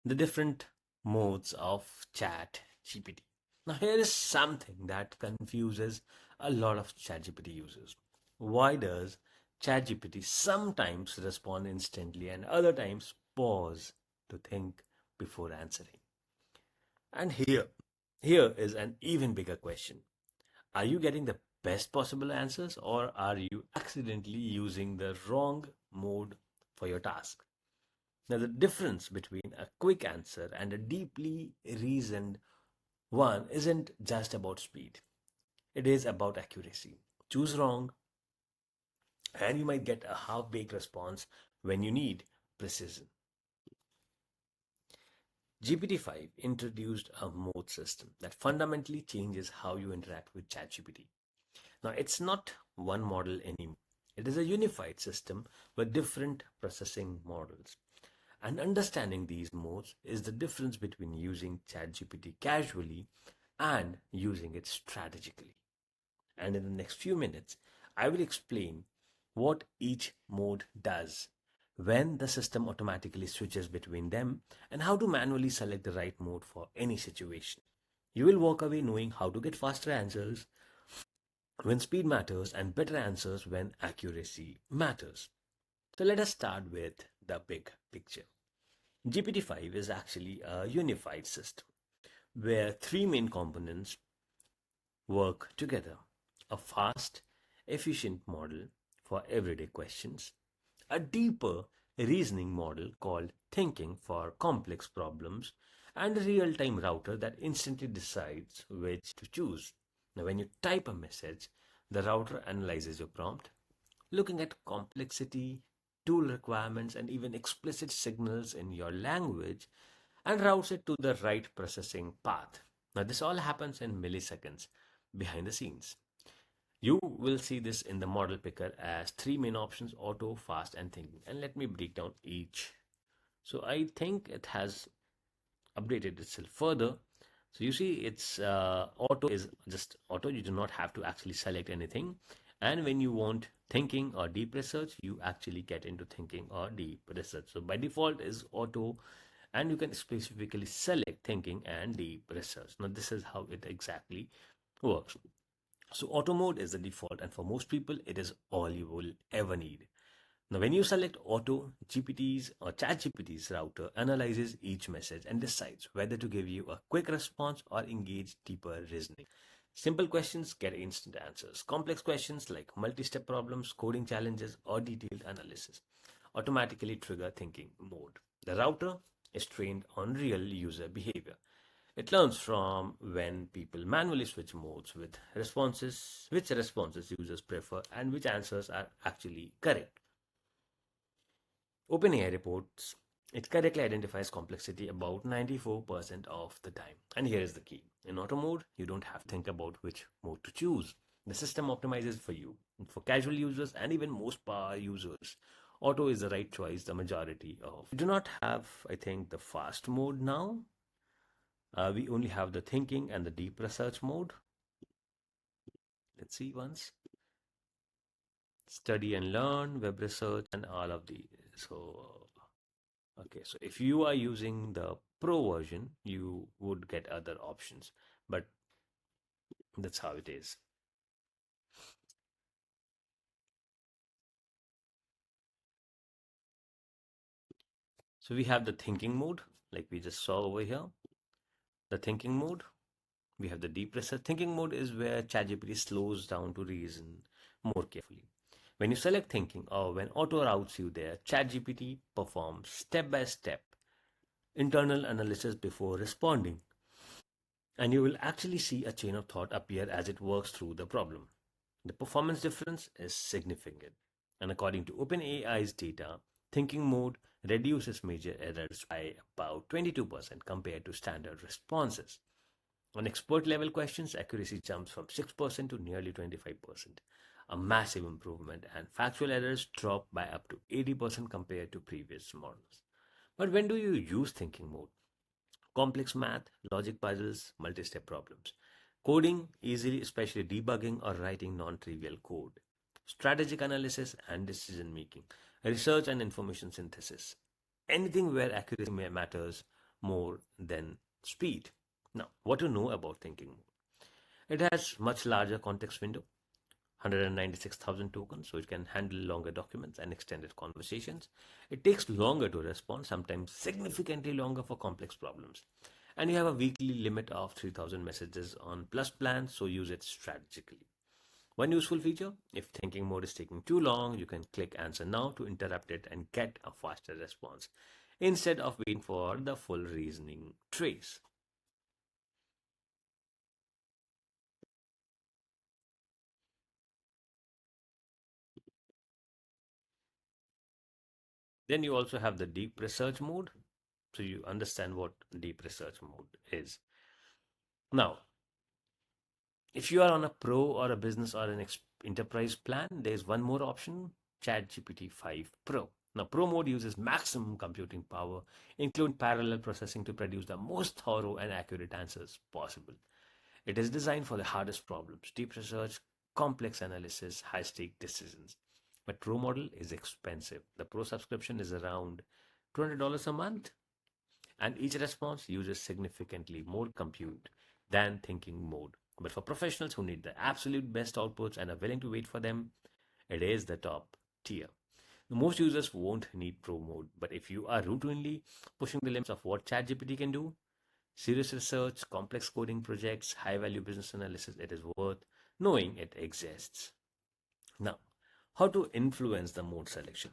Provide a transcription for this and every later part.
the different modes of chat GPT. Now, here is something that confuses a lot of ChatGPT users. Why does ChatGPT sometimes respond instantly and other times pause to think before answering? And here is an even bigger question. Are you getting the best possible answers or are you accidentally using the wrong mode for your task? Now, the difference between a quick answer and a deeply reasoned one isn't just about speed, it is about accuracy. Choose wrong, and you might get a half baked response when you need precision. GPT-5 introduced a mode system that fundamentally changes how you interact with ChatGPT. Now, it's not one model anymore. It is a unified system with different processing models. And understanding these modes is the difference between using ChatGPT casually and using it strategically. And in the next few minutes, I will explain what each mode does, when the system automatically switches between them, and how to manually select the right mode for any situation. You will walk away knowing how to get faster answers when speed matters and better answers when accuracy matters. So let us start with the big picture. GPT-5 is actually a unified system where three main components work together: a fast, efficient model for everyday questions, a deeper reasoning model called thinking for complex problems, and a real time router that instantly decides which to choose. Now, when you type a message, the router analyzes your prompt, looking at complexity, tool requirements, and even explicit signals in your language, and routes it to the right processing path. Now, this all happens in milliseconds behind the scenes. You will see this in the model picker as three main options: auto, fast, and thinking. And let me break down each. So, I think it has updated itself further. So, you see, it's auto is just auto. You do not have to actually select anything. And when you want thinking or deep research, you actually get into thinking or deep research. So, by default is auto, and you can specifically select thinking and deep research. Now, this is how it exactly works. So, auto mode is the default, and for most people, it is all you will ever need. Now, when you select auto, GPT's or ChatGPT's router analyzes each message and decides whether to give you a quick response or engage deeper reasoning. Simple questions get instant answers. Complex questions like multi step problems, coding challenges, or detailed analysis automatically trigger thinking mode. The router is trained on real user behavior. It learns from when people manually switch modes with responses, which responses users prefer, and which answers are actually correct. OpenAI reports it correctly identifies complexity about 94% of the time. And here is the key. In auto mode, you don't have to think about which mode to choose. The system optimizes for you. For casual users and even most power users, auto is the right choice the majority of. We do not have, I think, the fast mode now. We only have the thinking and the deep research mode. Let's see once. Study and learn, web research, and all of these. So okay, so if you are using the Pro version, you would get other options, but that's how it is. So we have the thinking mode, like we just saw over here. The thinking mode, we have the deep research. Thinking mode is where ChatGPT slows down to reason more carefully. When you select thinking or when auto routes you there, ChatGPT performs step by step internal analysis before responding. And you will actually see a chain of thought appear as it works through the problem. The performance difference is significant, and according to OpenAI's data, thinking mode reduces major errors by about 22% compared to standard responses. On expert level questions, accuracy jumps from 6% to nearly 25%, a massive improvement, and factual errors drop by up to 80% compared to previous models. But when do you use thinking mode? Complex math, logic puzzles, multi step problems. Coding easily, especially debugging or writing non trivial code. Strategic analysis and decision making. Research and information synthesis. Anything where accuracy matters more than speed. Now, what to know about thinking mode? It has much larger context window, 196,000 tokens, so it can handle longer documents and extended conversations. It takes longer to respond, sometimes significantly longer for complex problems. And you have a weekly limit of 3,000 messages on plus plans, so use it strategically. One useful feature, if thinking mode is taking too long, you can click answer now to interrupt it and get a faster response instead of waiting for the full reasoning trace. Then you also have the deep research mode. So you understand what deep research mode is. Now, if you are on a pro or a business or an enterprise plan, there's one more option, ChatGPT 5 Pro. Now, Pro mode uses maximum computing power, including parallel processing to produce the most thorough and accurate answers possible. It is designed for the hardest problems, deep research, complex analysis, high stake decisions. But Pro model is expensive. The Pro subscription is around $200 a month, and each response uses significantly more compute than thinking mode. But for professionals who need the absolute best outputs and are willing to wait for them, it is the top tier. Most users won't need Pro mode, but if you are routinely pushing the limits of what ChatGPT can do, serious research, complex coding projects, high value business analysis, it is worth knowing it exists. Now, how to influence the mode selection?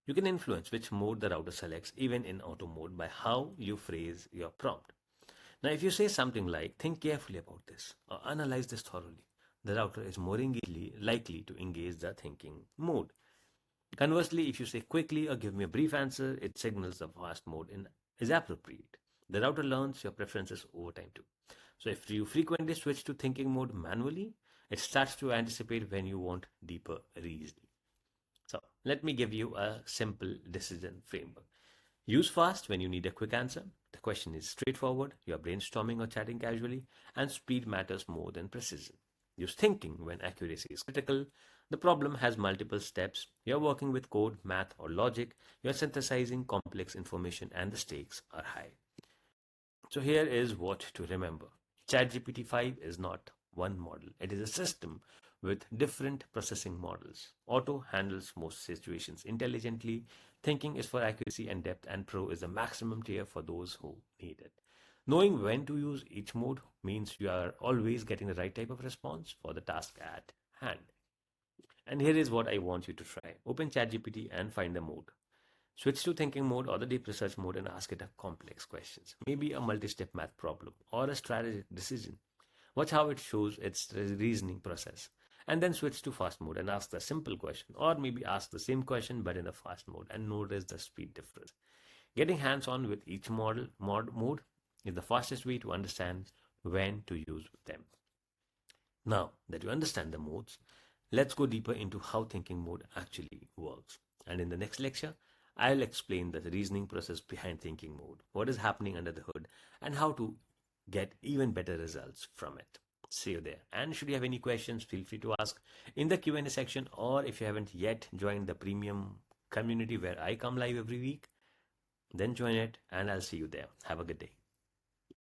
You can influence which mode the router selects, even in auto mode, by how you phrase your prompt. Now, if you say something like, think carefully about this, or analyze this thoroughly, the router is more likely to engage the thinking mode. Conversely, if you say quickly or give me a brief answer, it signals the fast mode is appropriate. The router learns your preferences over time too. So if you frequently switch to thinking mode manually, it starts to anticipate when you want deeper reasoning. So let me give you a simple decision framework. Use fast when you need a quick answer. The question is straightforward, you're brainstorming or chatting casually, and speed matters more than precision. Use thinking when accuracy is critical. The problem has multiple steps. You're working with code, math, or logic. You're synthesizing complex information, and the stakes are high. So here is what to remember. ChatGPT 5 is not one model. It is a system with different processing models. Auto handles most situations intelligently. Thinking is for accuracy and depth, and Pro is the maximum tier for those who need it. Knowing when to use each mode means you are always getting the right type of response for the task at hand. And here is what I want you to try. Open ChatGPT and find the mode. Switch to thinking mode or the deep research mode and ask it a complex questions. Maybe a multi-step math problem or a strategic decision. Watch how it shows its reasoning process. And then switch to fast mode and ask the simple question, or maybe ask the same question but in a fast mode and notice the speed difference. Getting hands-on with each mode is the fastest way to understand when to use them. Now that you understand the modes, let's go deeper into how thinking mode actually works. And in the next lecture, I'll explain the reasoning process behind thinking mode, what is happening under the hood, and how to get even better results from it. See you there. And should you have any questions, feel free to ask in the Q&A section, or if you haven't yet joined the premium community where I come live every week, then join it and I'll see you there. Have a good day.